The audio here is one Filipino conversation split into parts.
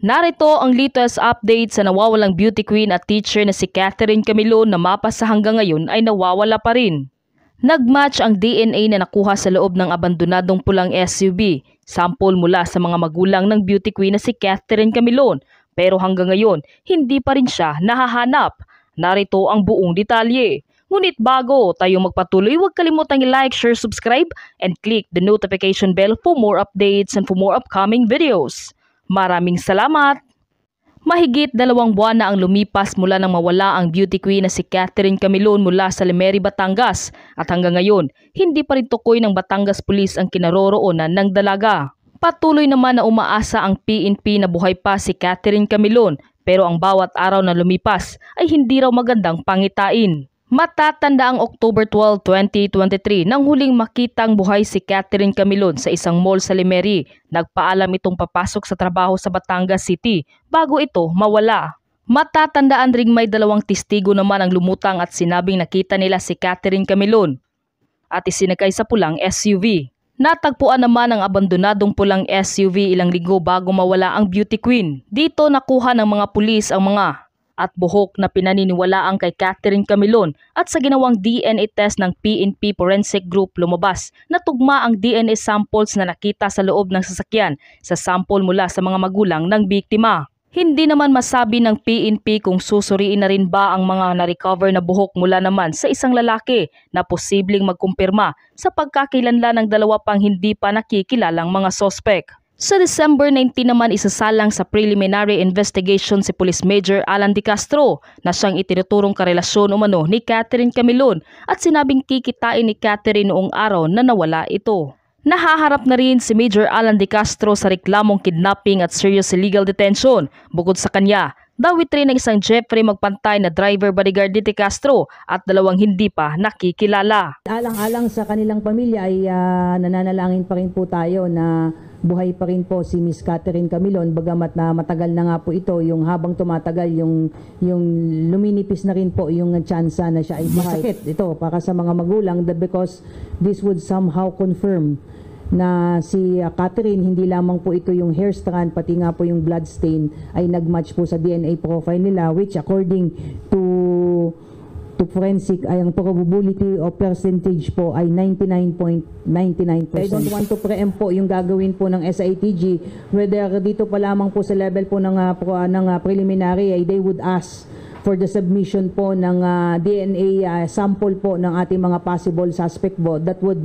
Narito ang latest update sa nawawalang beauty queen at teacher na si Catherine Camilon na mapa sa hanggang ngayon ay nawawala pa rin. Nagmatch ang DNA na nakuha sa loob ng abandonadong pulang SUV, sample mula sa mga magulang ng beauty queen na si Catherine Camilon, pero hanggang ngayon hindi pa rin siya nahahanap. Narito ang buong detalye. Ngunit bago tayo magpatuloy, huwag kalimutang i-like, share, subscribe, and click the notification bell for more updates and for more upcoming videos. Maraming salamat! Mahigit 2 buwan na ang lumipas mula nang mawala ang beauty queen na si Catherine Camilon mula sa Lemery, Batangas at hanggang ngayon, hindi pa rin tukoy ng Batangas Police ang kinaroroonan ng dalaga. Patuloy naman na umaasa ang PNP na buhay pa si Catherine Camilon pero ang bawat araw na lumipas ay hindi raw magandang pangitain. Matatanda ang October 12, 2023 nang huling makitang buhay si Catherine Camilon sa isang mall sa Lemery. Nagpaalam itong papasok sa trabaho sa Batangas City bago ito mawala. Matatandaan ring may 2 testigo naman ang lumutang at sinabing nakita nila si Catherine Camilon at isinakay sa pulang SUV. Natagpuan naman ang abandonadong pulang SUV ilang linggo bago mawala ang beauty queen. Dito nakuha ng mga pulis ang mga at buhok na pinaniniwalaang kay Catherine Camilon at sa ginawang DNA test ng PNP Forensic Group lumabas na tugma ang DNA samples na nakita sa loob ng sasakyan sa sample mula sa mga magulang ng biktima. Hindi naman masabi ng PNP kung susuriin na rin ba ang mga na-recover na buhok mula naman sa isang lalaki na posibleng magkumpirma sa pagkakilanlan ng 2 pang hindi pa nakikilalang mga sospek. Sa December 19 naman isasalang sa preliminary investigation si Police Major Alan De Castro na siyang itinuturong karelasyon umano ni Catherine Camilon at sinabing kikitain ni Catherine noong araw na nawala ito. Nahaharap na rin si Major Alan De Castro sa reklamong kidnapping at serious illegal detention. Bukod sa kanya, dawit rin ng isang Jeffrey magpantay na driver bodyguard ni De Castro at 2 hindi pa nakikilala. Alang-alang sa kanilang pamilya ay nananalangin pa rin po tayo na buhay pa rin po si Miss Catherine Camilon, bagamat na matagal na nga po ito, yung habang tumatagal yung luminipis na rin po yung tsansa na siya ay masakit ito para sa mga magulang because this would somehow confirm na si Catherine, hindi lamang po ito yung hair strand, pati nga po yung blood stain ay nagmatch po sa DNA profile nila, which according to forensic ay ang probability o percentage po ay 99.99%. I don't want to preempt po yung gagawin po ng SITG, whether dito pa lamang po sa level po ng preliminary ay they would ask for the submission po ng DNA sample po ng ating mga possible suspect po that would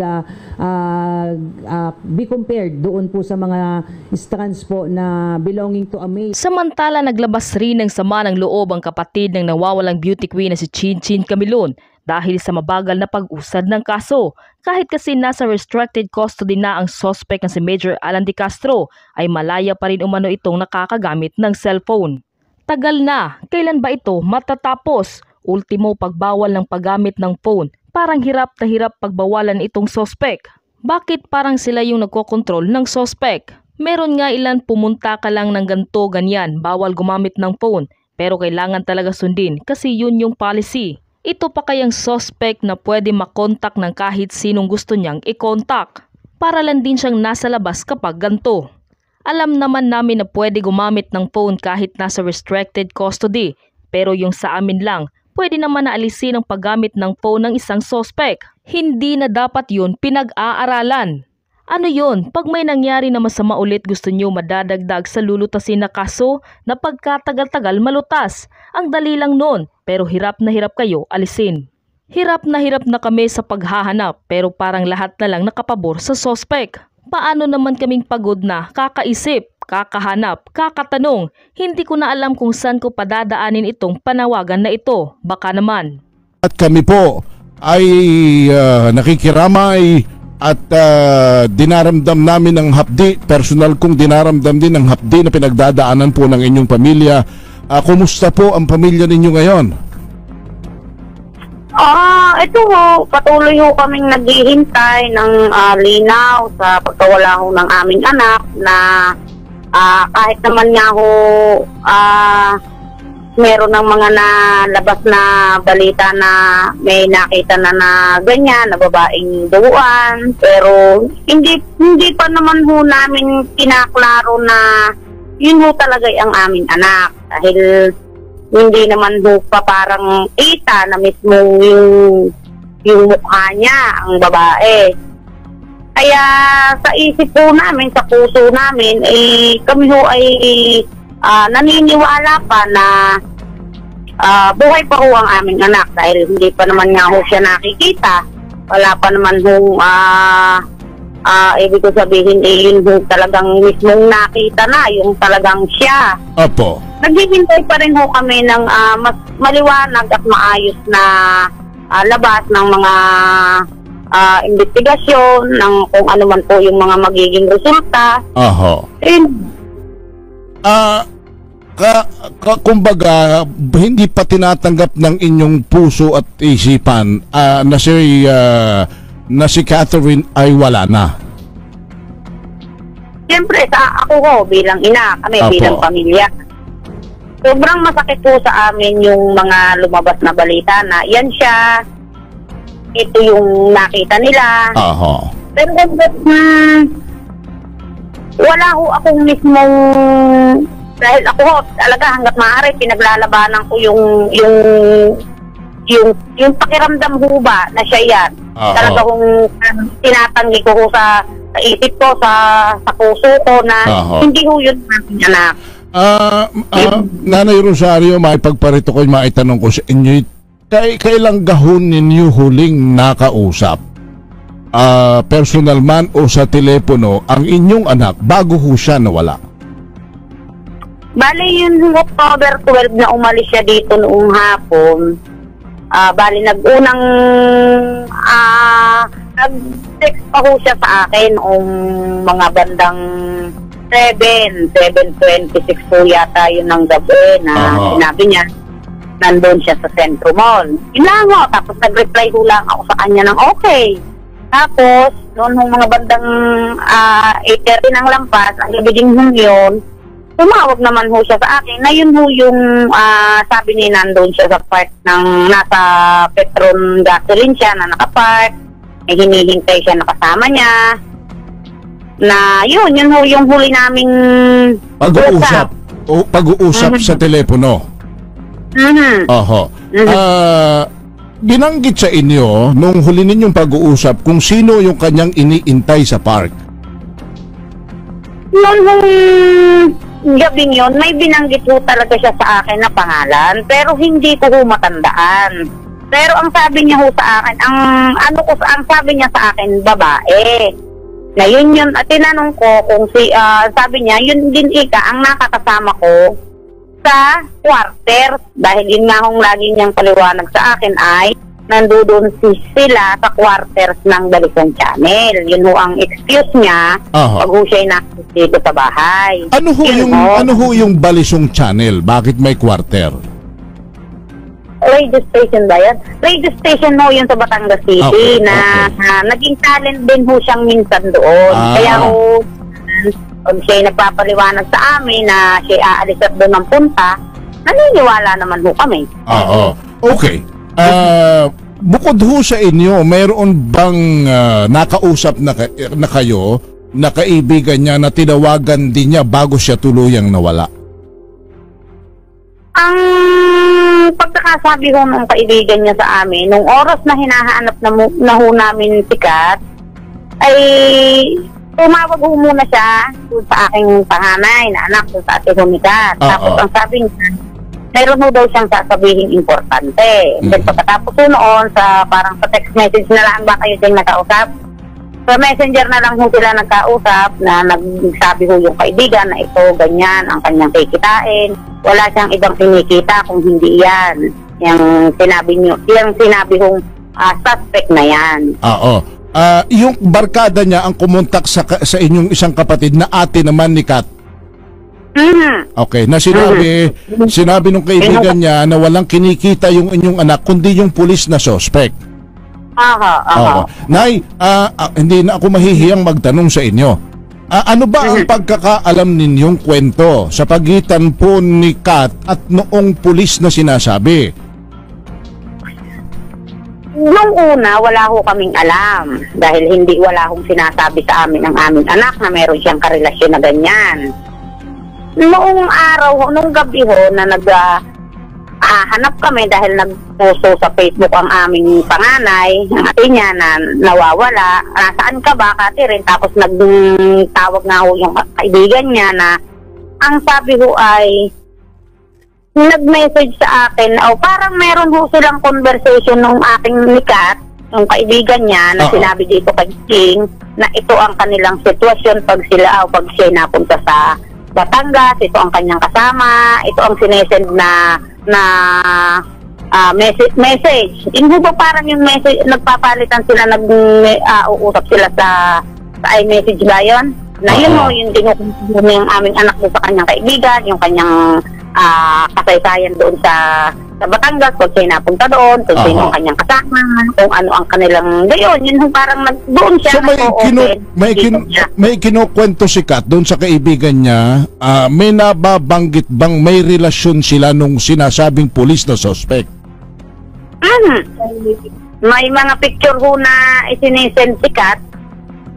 be compared doon po sa mga strands po na belonging to a male. Samantala naglabas rin ng sama ng loob ang kapatid ng nawawalang beauty queen na si Chinchin Camilon dahil sa mabagal na pag-usad ng kaso. Kahit kasi nasa restricted custody na ang suspect na si Major Alan De Castro ay malaya pa rin umano itong nakakagamit ng cellphone. Tagal na, kailan ba ito matatapos? Ultimo pagbawal ng paggamit ng phone, parang hirap na hirap pagbawalan itong sospek. Bakit parang sila yung nagkokontrol ng sospek? Meron nga ilan pumunta ka lang ng ganto ganyan, bawal gumamit ng phone, pero kailangan talaga sundin kasi yun yung policy. Ito pa kayang sospek na pwede makontak ng kahit sinong gusto niyang i-contact. Para lang din siyang nasa labas kapag ganto. Alam naman namin na pwede gumamit ng phone kahit nasa restricted custody, pero yung sa amin lang, pwede naman na alisin ang paggamit ng phone ng isang sospek. Hindi na dapat yun pinag-aaralan. Ano yun? Pag may nangyari na masama ulit gusto nyo madadagdag sa lulutasin na kaso na pagkatagal-tagal malutas. Ang dali lang nun, pero hirap na hirap kayo alisin. Hirap na kami sa paghahanap pero parang lahat na lang nakapabor sa sospek. Paano naman kaming pagod na kakaisip, kakahanap, kakatanong? Hindi ko na alam kung saan ko padadaanin itong panawagan na ito. Baka naman. At kami po ay nakikiramay at dinaramdam namin ng hapdi. Personal kong dinaramdam din ng hapdi na pinagdadaanan po ng inyong pamilya. Kumusta po ang pamilya ninyo ngayon? Ito ho, patuloy ho kaming naghihintay ng linaw sa pagkawala ho ng aming anak na kahit naman nga ho meron ng mga nalabas na balita na may nakita na ganyan, na babaeng duguan, pero hindi pa naman ho namin kinaklaro na yun ho talaga ang aming anak. Dahil hindi naman ho pa parang kita na mismo yung mukha niya, ang babae. Kaya sa isip po namin, sa puso namin, kami ho ay naniniwala pa na buhay pa ho ang aming anak dahil hindi pa naman nga ho siya nakikita. Wala pa naman ho, ibig ko sabihin, yun ho talagang mismong nakita na, yung talagang siya. Opo. Naghihintay pa rin ho kami ng mas maliwanag at maayos na labas ng mga investigasyon, ng kung ano man po yung mga magiging resulta. Oho. Kumbaga, hindi pa tinatanggap ng inyong puso at isipan na si Catherine ay wala na. Siyempre, ako ho, bilang ina, kami Opo. bilang pamilya. Sobrang masakit po sa amin yung mga lumabas na balita na yan siya, ito yung nakita nila. Oho. Pero wala ho akong mismong, dahil ako ho, talaga hanggat maaari, pinaglalabanan ko yung pakiramdam ho ba na siya yan. Talaga kung tinatanggi ko ho sa isip ko, sa puso ko na hindi ho yun natin anak. Nanay Rosario, maipagparito ko, maitanong ko sa inyo, kailang gahon ninyo huling nakausap, personal man o sa telepono, ang inyong anak bago ho siya nawala? Bale, yun October 12 na umalis siya dito noong hapon. Bale, nag-unang nag-text pa ho siya sa akin mga bandang 7:26 po yata yun ng gabi na sinabi niya nandun siya sa Centro Mall. Yun lang ho, tapos nag-reply ho lang ako sa kanya ng okay. Tapos, noon hong mga bandang 8:30 ng lampas, ang gabi din hong yun, tumawag naman ho siya sa akin na yun ho yung sabi ni nandun siya sa park ng nasa Petron gasoline siya na nakapark, may hinihintay siya na kasama niya, na yun ho yung huli naming pag-uusap sa telepono. Oho. Binanggit sa inyo nung huli ninyong pag-uusap kung sino yung kanyang iniintay sa park? Noong gabing yun, may binanggit ho talaga siya sa akin na pangalan, pero hindi ko ho matandaan. Pero ang sabi niya ho sa akin, ang sabi niya sa akin, babae. Na yun, at tinanong ko kung sabi niya, yun din ang nakakasama ko sa quarter. Dahil yun nga hong lagi niyang paliwanag sa akin ay nandoon sila sa quarters ng Balisong Channel. Yun ho ang excuse niya pag ho siya'y nakikita dito sa bahay. Ano ho yung Balisong Channel? Bakit may quarter? Radio station ba yan? Radio station ho yun sa Batangas City na naging talent din ho siyang minsan doon. Kaya ho, pag siya'y nagpapaliwanag sa amin na siya'y aalis at doon ng punta, naniniwala naman ho kami. Okay. Bukod ho sa inyo, mayroon bang nakausap na kayo na kaibigan niya na tinawagan din niya bago siya tuluyang nawala? Ang pagkakasabi ho ng kaibigan niya sa amin, nung oras na hinahanap na ho namin si Kat, ay tumawag ho muna siya sa aking panganay na anak, sa ate ho ni Kat. Tapos ang sabi niya, meron ho daw siyang sasabihin importante. Then pagkatapos ho noon, parang sa text message na lang ba kayo din nakausap? Sa messenger na lang ho sila nagkausap na nagsabi ho yung kaibigan na ito, ganyan, ang kanyang kikitain. Wala siyang ibang kinikita kung hindi yan. Yung sinabi hong suspect na yan. Yung barkada niya ang kumontak sa inyong isang kapatid na ate naman ni Kat. Okay, na sinabi nung kaibigan niya na walang kinikita yung inyong anak kundi yung pulis na suspect. Nay, hindi na ako mahihiyang magtanong sa inyo. Ano ba ang pagkakaalam ninyong kwento sa pagitan po ni Kat at noong pulis na sinasabi? Nung una, wala ho kaming alam dahil wala hong sinasabi sa amin ang aming anak na meron siyang karelasyon na ganyan. noong araw, nung gabi ho, na hanap kami dahil nagposto sa Facebook ang aming panganay, ang ate niya na nawawala. Nasaan ka ba, Catherine? Tapos nagtawag nga ho yung kaibigan niya na ang sabi ho ay nag-message sa akin, parang meron ho silang conversation nung aking nikat, yung kaibigan niya na sinabi dito kay King na ito ang kanilang sitwasyon pag siya napunta sa Batangas, ito ang kanyang kasama, ito ang sinesend na message. Hindi ba parang yung message, nagpapalitan sila, uusap sila sa iMessage ba yun? Na yun ho, yung tinukumpuni ng aming anak doon sa kanyang kaibigan, yung kanyang kasaysayan doon sa Batangas, kung siya napunta doon, kung sino ang kanyang kasama, kung ano ang kanilang gayon. Yun parang doon siya. So may kinukwento si Kat doon sa kaibigan niya, may nababanggit bang may relasyon sila nung sinasabing pulis na suspect? May mga picture ho na isinisend si Kat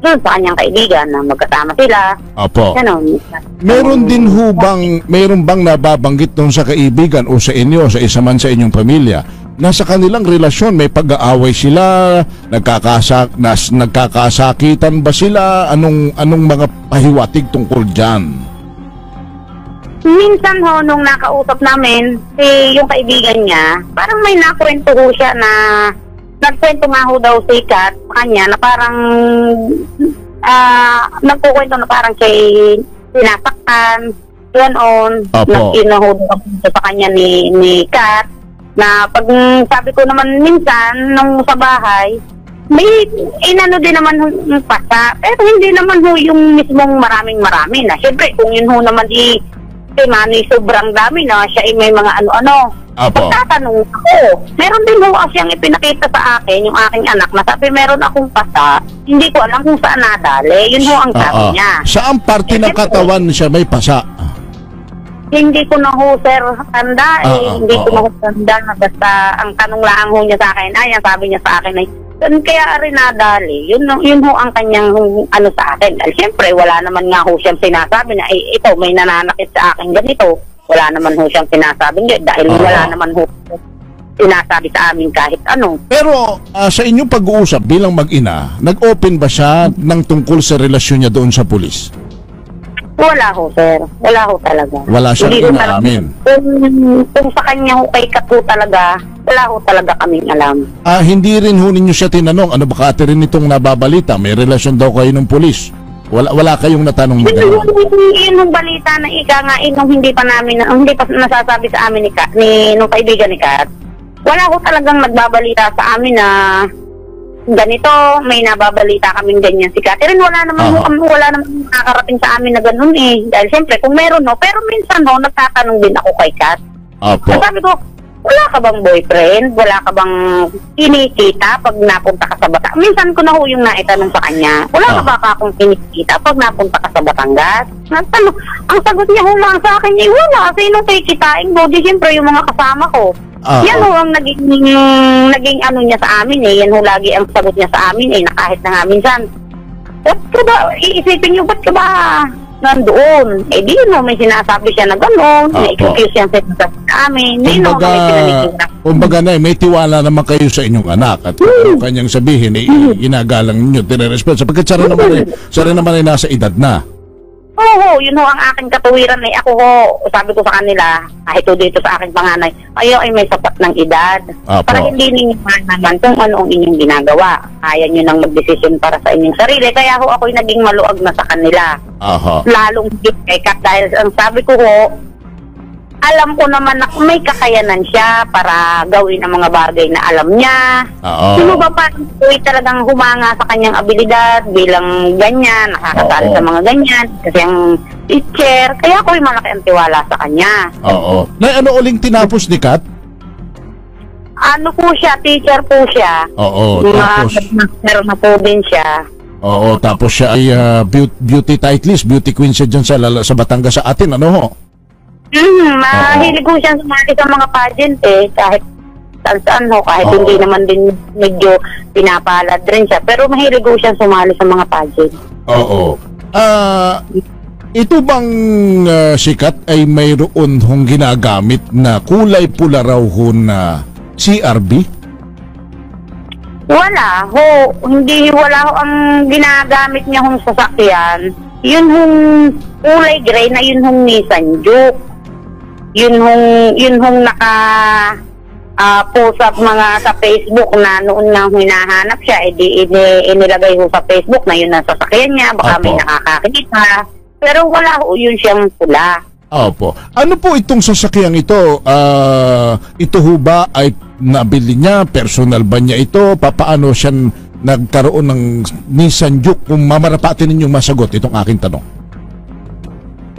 doon sa kanyang kaibigan na magkasama sila. Opo. Ganun. Meron bang nababanggit doon sa kaibigan o sa inyo, sa isa man sa inyong pamilya, na sa kanilang relasyon may pag-aaway sila, nagkakasakitan ba sila, anong mga pahiwatig tungkol dyan? Minsan ho, nung nakausap namin, yung kaibigan niya, parang may nakwento ho siya na nagkwento nga ho daw si Kat sa kanya na parang nagkukwento na parang siya sinasaktan, ganoon. Nag-inaho sa kanya ni Kat na pag sabi ko naman minsan nung sa bahay, may inano din naman yung pasa, pero hindi naman ho yung mismong maraming na. Siyempre kung yun ho naman sobrang dami na siya may mga ano-ano. Pagtatanong ako, meron din ho siyang ipinakita sa akin, yung aking anak, na sabi meron akong pasa, hindi ko alam kung saan nadali. Yun ho ang sabi niya. Saan parte ng katawan siya may pasa? Hindi ko na ho, sir, tanda hindi ko na ho tanda. Basta ang tanong lang ho niya sa akin, ang sabi niya sa akin ay, kaya rin nadali. Yun ho ang kanyang ano sa akin. Dahil siyempre, wala naman nga ho siyang sinasabi na, ito, may nananakit sa akin ganito. Wala naman ho siyang sinasabi dahil wala naman ho sinasabi sa amin kahit ano. Pero sa inyong pag-uusap bilang mag-ina, nag-open ba siya ng tungkol sa relasyon niya doon sa pulis? Wala ho, sir. Wala ho talaga. Wala siyang inaamin. Kung sa kanya ho kay Kat talaga, wala ho talaga kaming alam. Hindi rin ho ninyo siya tinanong, ano ba Catherine itong nababalita? May relasyon daw kayo ng pulis? Wala kayong natanong na gano'n? Yun yung balita na hindi pa nasasabi sa amin nung kaibigan ni Kat. Wala ko talagang nagbabalita sa amin na ganito, may nababalita kaming ganyan si Catherine. Wala naman nakakarating sa amin na gano'n Dahil siyempre kung meron pero minsan nagtatanong din ako kay Kat. Sabi ko, wala ka bang boyfriend? Wala ka bang kinikita pag napunta ka sa Batangas? Minsan ko na ho yung naitanong sa kanya. Wala ka ba akong kinikita pag napunta ka sa Batangas? Ang sagot niya ho lang sa akin, wala. Sinong kikitain mo? Di siyempre yung mga kasama ko. Yan ho ang naging ano niya sa amin Yan ho lagi ang sagot niya sa amin na kahit na nga minsan. Iisipin niyo, ba't ka ba nandoon? Di may sinasabi siya na gano'n. May excuse yan sa amin. Kumbaga may tiwala naman kayo sa inyong anak at kung kanyang sabihin, inagalang ninyo, tinirespeto. Sapagkat siya rin naman ay nasa edad na. Oo, yun ho ang aking katuwiran Ako ho, sabi ko sa kanila, kahit dito sa aking panganay, kayo ay may sapat ng edad. Para hindi ninyo naman kung ano ang inyong ginagawa. Kaya nyo nang magdesisyon para sa inyong sarili. Kaya ho ako'y naging maluag na sa kanila. Lalong kay Kat dahil ang sabi ko ho, alam ko naman na may kakayanan siya para gawin ang mga bagay na alam niya. Sino ba pa talagang humanga sa kanyang abilidad bilang ganyan, nakakasali sa mga ganyan, kasi ang teacher, kaya ako'y malaki ang tiwala sa kanya. Ano uling tinapos ni Kat? Ano po siya, teacher po siya. Tapos meron na po din siya. Tapos siya ay beauty titleist, beauty queen siya dyan sa Batangas sa atin, ano ho? Mahilig ko siyang sumali sa mga pageant kahit saan kahit hindi naman din medyo pinapalad rin siya, pero mahilig ko siyang sumali sa mga pageant. Ito bang sikat ay mayroon hong ginagamit na kulay pula raw ho na CRV? Wala ho, wala ho ang ginagamit niya hong sasakyan. Yun hong kulay gray na yun hong Nissan Juke. Yun hong naka post up mga sa Facebook na noon nang hinahanap siya, inilagay ho sa Facebook na yun ang sasakyan niya, baka may nakakakita. Pero wala ho yun siyang pula. Opo. Ano po itong sasakyang ito? Ito ho ba ay nabili niya? Personal ba niya ito? Paano siya nagkaroon ng Nissan Juke? Kung mamarapatin ninyong masagot itong aking tanong.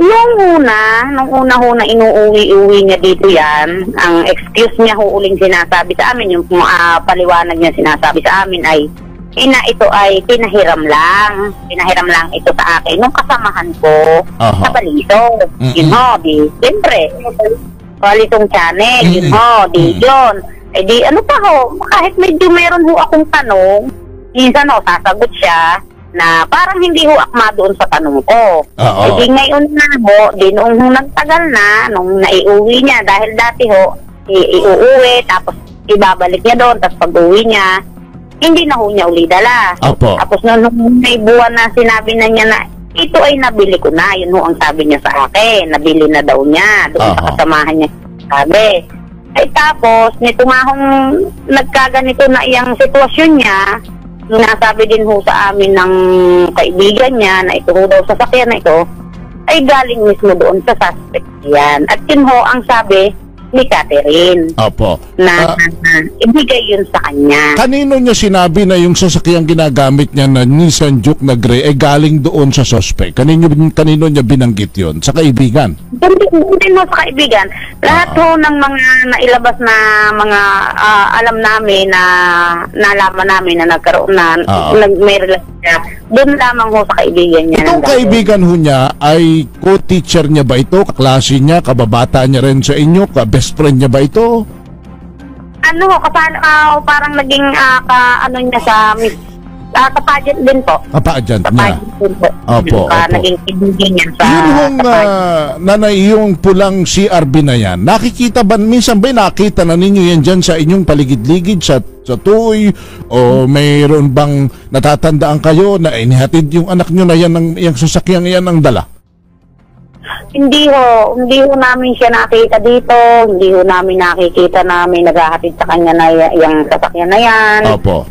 Nung una ho na inuuwi-uwi niya dito yan, ang excuse niya ho uling sinasabi sa amin, yung paliwanag niya sinasabi sa amin ay, ito ay pinahiram lang ito sa akin, nung kasamahan ko sa Balisong. Yun ho, siyempre, Balisong Channel, yun ho, yun. Di ano pa ho, kahit medyo meron ho akong tanong, minsan ho, sasagot siya, na parang hindi ho akma doon sa tanong ko. Di ngayon na ho, di noong nagtagal na, nung naiuwi niya, dahil dati ho, iuuwi, tapos ibabalik niya doon, tapos pag-uwi niya, hindi na ho niya uli dala. Tapos nung may buwan na sinabi na niya na, ito ay nabili ko na, yun ho ang sabi niya sa akin, nabili na daw niya, doon sa kasamahan niya sabi. Ay tapos, nito nga hong nagkaganito na iyang sitwasyon niya, nasabi din ho sa amin ng kaibigan niya na ito ho daw sasakyan na ito ay galing mismo doon sa suspect yan. At yun ho ang sabi ni Catherine. Na ibigay yun sa kanya. Kanino niya sinabi na yung sasakyang ginagamit niya na Nissan Juke na gray ay galing doon sa suspect? Kanino niya binanggit yun? Sa kaibigan? Hindi mo sa kaibigan. Lahat ho ng mga nailabas na mga alam namin na nalaman namin na nagkaroon na may relasyon niya, doon lamang ho sa kaibigan niya. Itong kaibigan ho niya ay co-teacher niya ba ito? Kaklase niya? Kababata niya rin sa inyo? Best friend niya ba ito? Ano ho, parang naging ano niya sa kapadyant din po. Kapadyant niya? Opo. Naging kibigin niya sa yun hong nanay, yung pulang CRV na yan, nakikita ba, minsan ba nakita na ninyo yan dyan sa inyong paligid-ligid sa tuoy, o mayroon bang natatandaan kayo na inihatid yung anak nyo na yan, yung sasakyang yan ang dala? Hindi ho namin siya nakita dito, hindi ho namin nakikita na may naghahatid sa kanya na yung sasakyan na yan. Opo.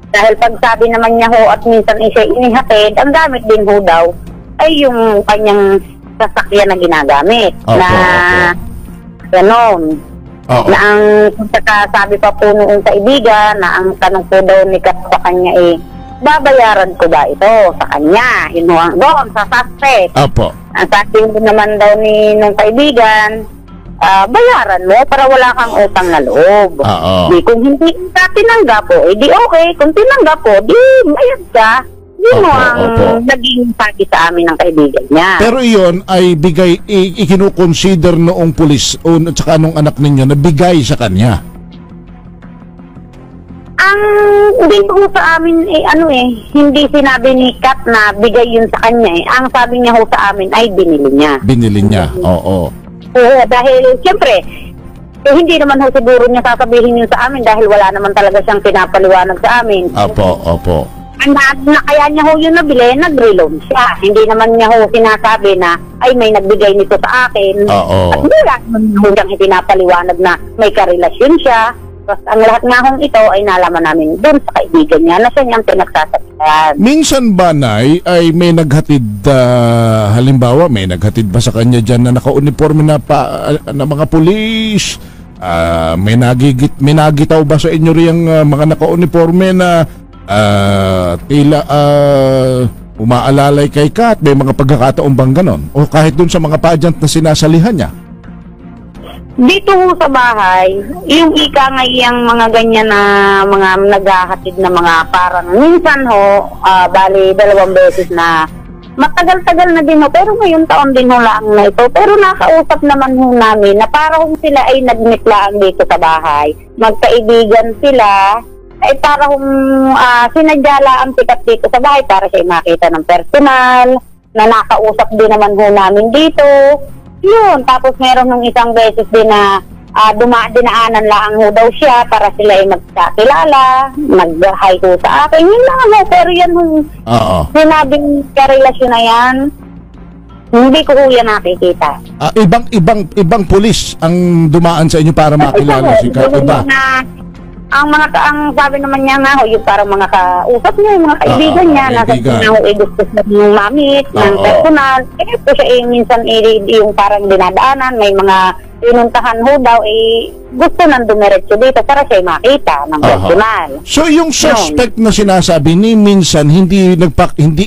Dahil pag sabi naman niya ho at minsan siya inihatid, ang gamit din ho daw ay yung kanyang sasakyan na ginagamit. Ganon. Na ang sabi pa po noong kaibigan na ang tanong po daw ni Kat sa kanya babayaran ko ba ito sa kanya? Yun ho ang doon sa suspect. Opo. Ang sabi naman daw nung kaibigan, bayaran mo para wala kang utang na loob. Di kung hindi ka tinanggap po, di okay. Kung tinanggap po, di bayad ka. Yun mo ang naging sabi sa amin ng kaibigan niya. Pero iyon ay ikinukonsider noong pulis at saka nung anak ninyo na bigay sa kanya? Ang hindi po sa amin hindi sinabi ni Kat na bigay yun sa kanya Ang sabi niya ho sa amin ay binili niya. Binili niya, oo. Dahil siyempre, hindi naman ho siguro niya sasabihin yun sa amin dahil wala naman talaga siyang pinapaliwanag sa amin. Opo. Kaya niya ho yun nabili, nag-reloan siya. Hindi naman niya ho sinasabi na ay may nagbigay nito sa akin. At wala naman ho siyang pinapaliwanag na may karelasyon siya. Tapos ang lahat nga hong ito ay nalaman namin doon sa kaibigan niya na siya niyang pinagsasabihan. Minsan ba, Nay, ay may naghatid, halimbawa, may naghatid ba sa kanya dyan na naka-uniforme na mga pulis? May nagitaw ba sa inyo riyang mga naka-uniforme na tila umaalalay kay Kat? May mga pagkakataon bang ganon? O kahit dun sa mga pageant na sinasalihan niya? Dito sa bahay, yung ika ngayang mga ganyan na mga naghahatid na mga parang minsan ho, bali 2 beses na matagal-tagal na din ho, pero ngayon taon din ho lang na ito. Pero nakausap naman ho namin na parang sila ay nagmitlaan dito sa bahay. Magkaibigan sila, ay parang sinadya ang sikat dito sa bahay para siya makita ng personal. na nakausap din naman ho namin dito. Yun, tapos meron ng isang beses din na dinaanan lang ho daw siya para sila ay magkakilala, mag-hi ho sa akin. Yun lang ho, pero yan sinabing karelasyon na yan, hindi ko ho yan nakikita. Ibang pulis ang dumaan sa inyo para makilala si Kat, diba? Ang sabi naman niya nga ho, yung parang mga kausap niya, yung mga kaibigan niya, nasa na ho, gusto ng mamit, ng personal. Kaya po siya minsan yung parang dinadaanan, may mga pinuntahan ho daw, gusto nang dumiretso dito para siya makita ng personal. So yung suspect na sinasabi ni minsan hindi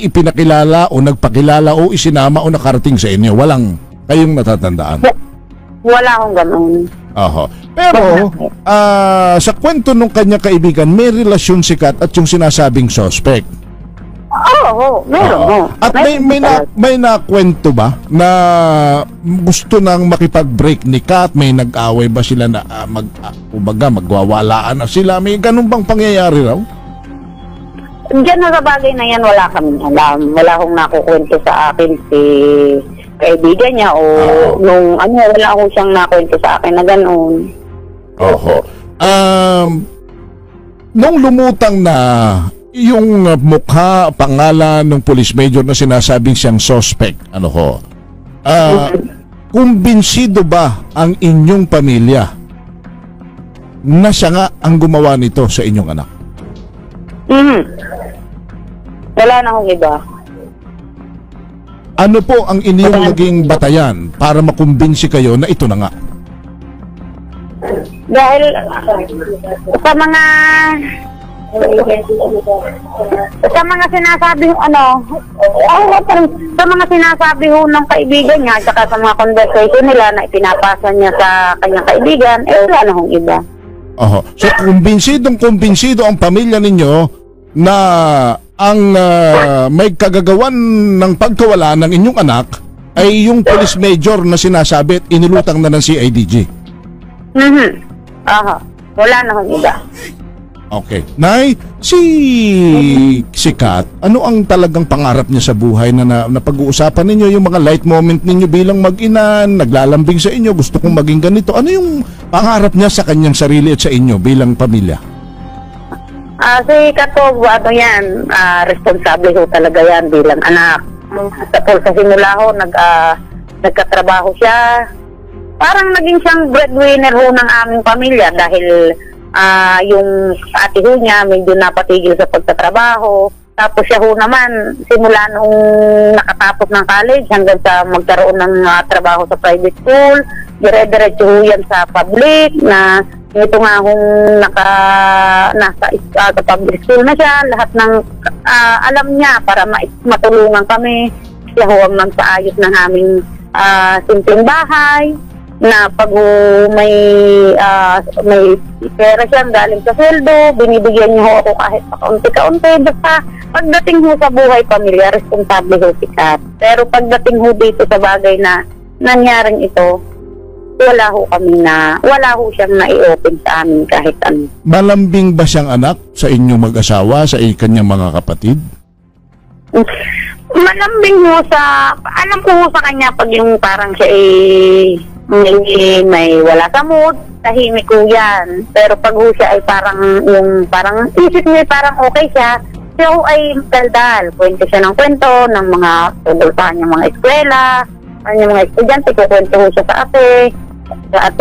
ipinakilala o nagpakilala o isinama o nakarating sa inyo, walang kayong natatandaan? Wala akong ganun. Pero sa kwento ng kanya kaibigan, may relasyon si Kat at yung sinasabing suspect. Meron. At may nakwento ba na gusto nang makipag-break ni Kat? May nag-away ba sila na magwawalaan na sila? May ganun bang pangyayari raw? Diyan na sa bagay na yan, wala kaming alam. Wala akong nakukwento sa akin si kaibigan niya o wala akong siyang nakwento sa akin na gano'n. Nung lumutang na yung mukha, pangalan ng police major na sinasabing siyang suspect, kumbinsido ba ang inyong pamilya na siya nga ang gumawa nito sa inyong anak? Wala na akong iba. Ano po ang inyong naging batayan para makumbinsi kayo na ito na nga? Dahil sa mga sinasabi sa mga sinasabi ho ng kaibigan niya at sa mga conversation nila na ipinapasa niya sa kanyang kaibigan, wala na hong iba. So kumbinsido ang pamilya ninyo na ang may kagagawan ng pagkawala ng inyong anak ay yung police major na sinasabi at inilutang na ng CIDG. Wala na hong iba. Okay. Nay, si Kat, ano ang talagang pangarap niya sa buhay na napag-uusapan ninyo, yung mga light moment ninyo bilang mag-ina, naglalambing sa inyo, gusto kong maging ganito. Ano yung pangarap niya sa kanyang sarili at sa inyo bilang pamilya? Si Kat po, responsable ho talaga yan bilang anak. Sa simula ho, nagkatrabaho siya. Parang naging siyang breadwinner ho ng aming pamilya dahil yung ate ho niya medyo napatigil sa pagtatrabaho. Tapos siya ho naman, simula nung nakatapos ng college hanggang sa magkaroon ng trabaho sa private school, dire-diretso ho yan sa public na ito nga hong nasa public school na siya. Lahat ng alam niya para matulungan kami. Siya ho ang nagsaayos ng aming simpleng bahay na pag may pera siyang galing sa sweldo, binibigyan niyo ho ako kahit kaunti-kaunti. Basta pagdating ho sa buhay pamilya, responsable ho si Kat. Pero pagdating ho dito sa bagay na nangyaring ito, wala ho siyang nai-open sa amin kahit ano. Malambing ba siyang anak sa inyong mag-asawa, sa kanyang mga kapatid? Malambing ho alam ko ho sa kanya pag yung parang siya may wala sa mood, tahimik ko yan. Pero pag ho siya ay parang isip niya parang okay siya ho ay daldal. Kwento siya ng kwento ng mga tungkol pa niyang mga eskwela, kanyang mga estudyante, kukwento ho siya sa ate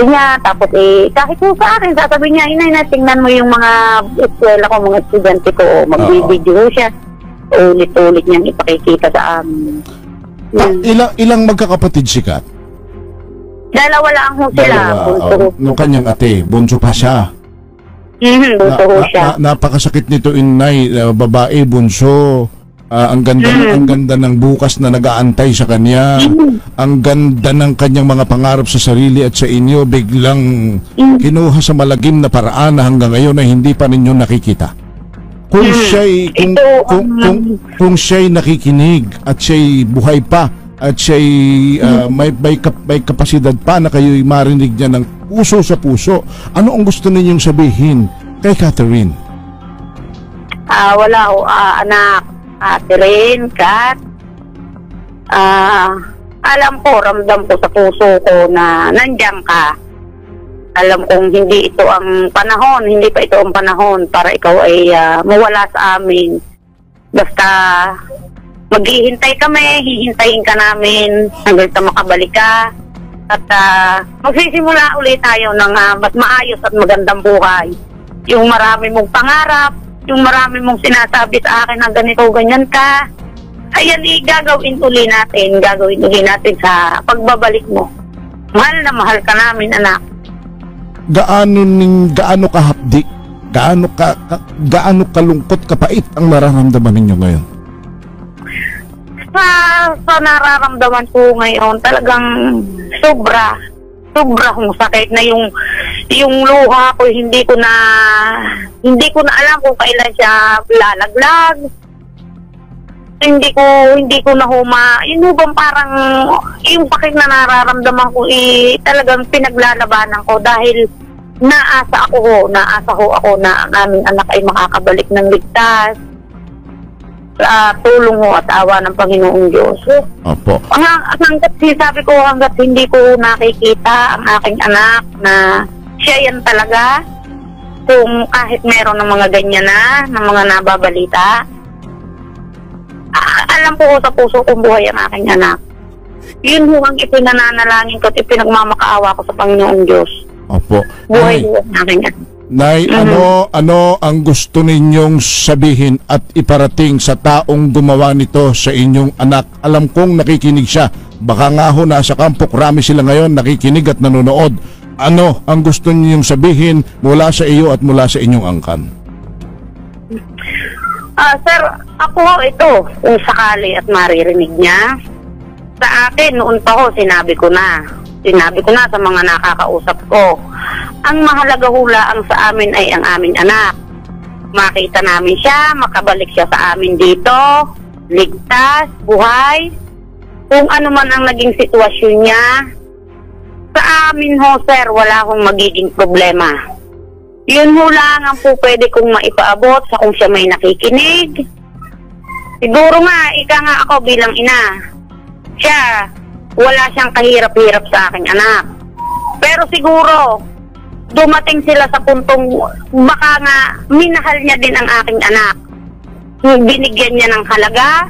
niya. Tapos kahit ho sa akin, sasabihin niya, inay, tingnan mo yung mga eskwela ko, mga estudyante ko, magbibideo ho siya. Ulit-ulit niyang ipakikita sa amin. Ilang magkakapatid si Kat? Dalawa lang ho sila. Nung kanyang ate, bunso pa siya. Bunso ho siya. Napakasakit nito, inay, babae, bunso. Ang ganda ng bukas na nag-aantay sa kanya. Ang ganda ng kanyang mga pangarap sa sarili at sa inyo, biglang kinuha sa malagim na paraan na hanggang ngayon ay hindi pa ninyo nakikita. Kung siya'y nakikinig at siya'y buhay pa at siya'y may kapasidad pa na kayo'y marinig niya ng puso sa puso, ano ang gusto ninyong sabihin kay Catherine? Wala ho, anak. Catherine, Kat, alam ko, ramdam ko sa puso ko na nandiyan ka. Alam kong hindi ito ang panahon, hindi pa ito ang panahon para ikaw ay mawala sa amin. Basta maghihintay kami, hihintayin ka namin hanggang sa makabalik ka. At magsisimula ulit tayo ng mas maayos at magandang buhay. Yung marami mong pangarap, yung marami mong sinasabi sa akin na ganito, ganyan ka. Ayan, gagawin uli natin sa pagbabalik mo. Mahal na mahal ka namin, anak. Gaano kahapdi, gaano kalungkot, kapait ang nararamdaman ninyo ngayon? Sa nararamdaman ko ngayon, talagang sobra kong sakit na yung luha ko, hindi ko na alam kung kailan siya lalaglag. Hindi ko na yun bang parang yung sakit na nararamdaman ko talagang pinaglalabanan ko dahil naasa ho ako na ang aming anak ay makakabalik ng ligtas. Tulong ho at awa ng Panginoong Diyos. Opo. Hanggat hindi ko nakikita ang aking anak na siya yan talaga, kung kahit meron ng mga ganyan ng mga nababalita, alam ko sa puso kong buhay ang aking anak. Yun ho ang ipinananalangin ko at ipinagmamakaawa ko sa Panginoong Diyos. Opo. Buhay ho ang aking anak. Nay, ano ang gusto ninyong sabihin at iparating sa taong gumawa nito sa inyong anak? Alam kong nakikinig siya. Baka nga ho nasa kampo, rami sila ngayon nakikinig at nanonood. Ano ang gusto ninyong sabihin mula sa iyo at mula sa inyong angkan? Sir, ako ito, kung sakali at maririnig niya, sa akin noon pa ho, sinabi ko na sa mga nakakausap ko, ang mahalaga hula ang sa amin ay ang aming anak. Makita namin siya, makabalik siya sa amin dito, ligtas, buhay, kung ano man ang naging sitwasyon niya. Sa amin ho, sir, wala akong magiging problema. Yun ho lang ang po pwede kong maipaabot sa kung siya may nakikinig. Siguro nga, ika nga ako bilang ina. Siya, wala siyang kahirap-hirap sa aking anak. Pero siguro, dumating sila sa puntong baka nga minahal niya din ang aking anak. Binigyan niya ng halaga.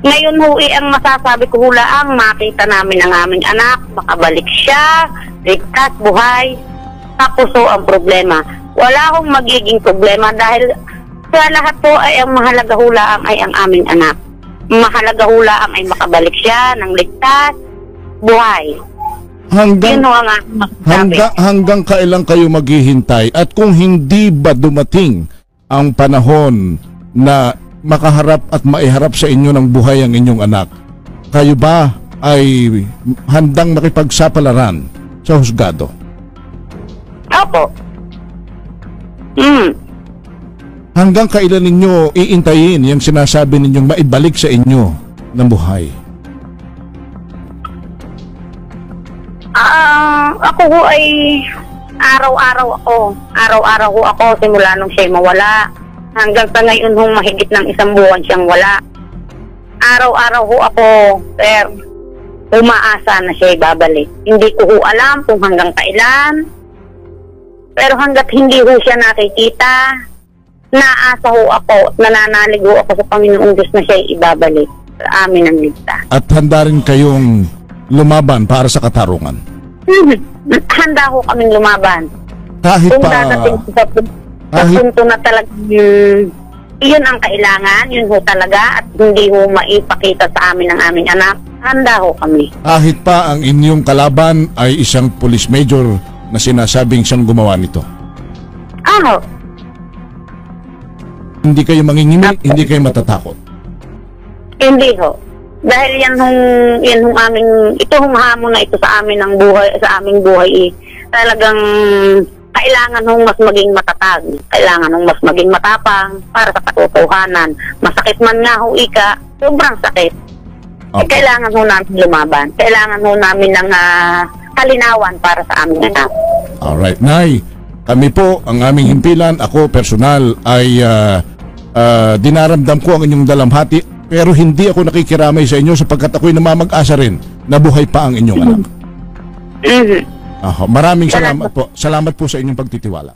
Ngayon ho, ang masasabi ko hula ang makita namin ang aming anak, makabalik siya, ligtas, buhay. Tapos ho ang problema. Wala akong magiging problema dahil sa lahat po ay ang mahalaga hulaang ay ang aming anak. Mahalaga hulaang ay makabalik siya ng ligtas, buhay. Hanggang kailan kayo maghihintay? At kung hindi ba dumating ang panahon na makaharap at maiharap sa inyo ng buhay ang inyong anak, kayo ba ay handang makipagsapalaran sa husgado? Opo. Hanggang kailan ninyo iintayin yung sinasabi ninyong maibalik sa inyo ng buhay? Ako ho ay araw-araw ho ako simula nung siya'y mawala. Hanggang sa ngayon ho mahigit ng 1 buwan siyang wala. Araw-araw ho ako, sir, umaasa na siya'y babalik. Hindi ko ho alam kung hanggang kailan. Pero hanggat hindi ho siya nakikita, naasa ho ako, nananalig ho ako sa Panginoong Diyos na siya'y ibabalik sa amin ang ligtas. At handa rin kayong lumaban para sa katarungan? Handa ho kaming lumaban. Kahit kung pa... dadating sa punto na talaga yun ang kailangan, yun ho talaga, at hindi ho maipakita sa amin ang aming anak, handa ho kami. Kahit pa ang inyong kalaban ay isang police major na sinasabing siyang gumawa nito? Hindi kayo mangingimi, hindi kayo matatakot? Hindi ho. Dahil yan hong aming, ito hong hamon na ito sa amin ng buhay, sa aming buhay, talagang kailangan hong mas maging matatag, kailangan hong mas maging matapang para sa katotohanan. Masakit man nga ho ika, sobrang sakit. Okay. Kailangan ho namin lumaban. Kailangan ho namin ng kalinawan para sa aming anak. Alright, Nay. Kami po, ang aming himpilan, ako personal ay dinaramdam ko ang inyong dalamhati Pero hindi ako nakikiramay sa inyo sapagkat ako'y namamag-asa rin na buhay pa ang inyong anak. Maraming salamat po. Salamat po sa inyong pagtitiwala.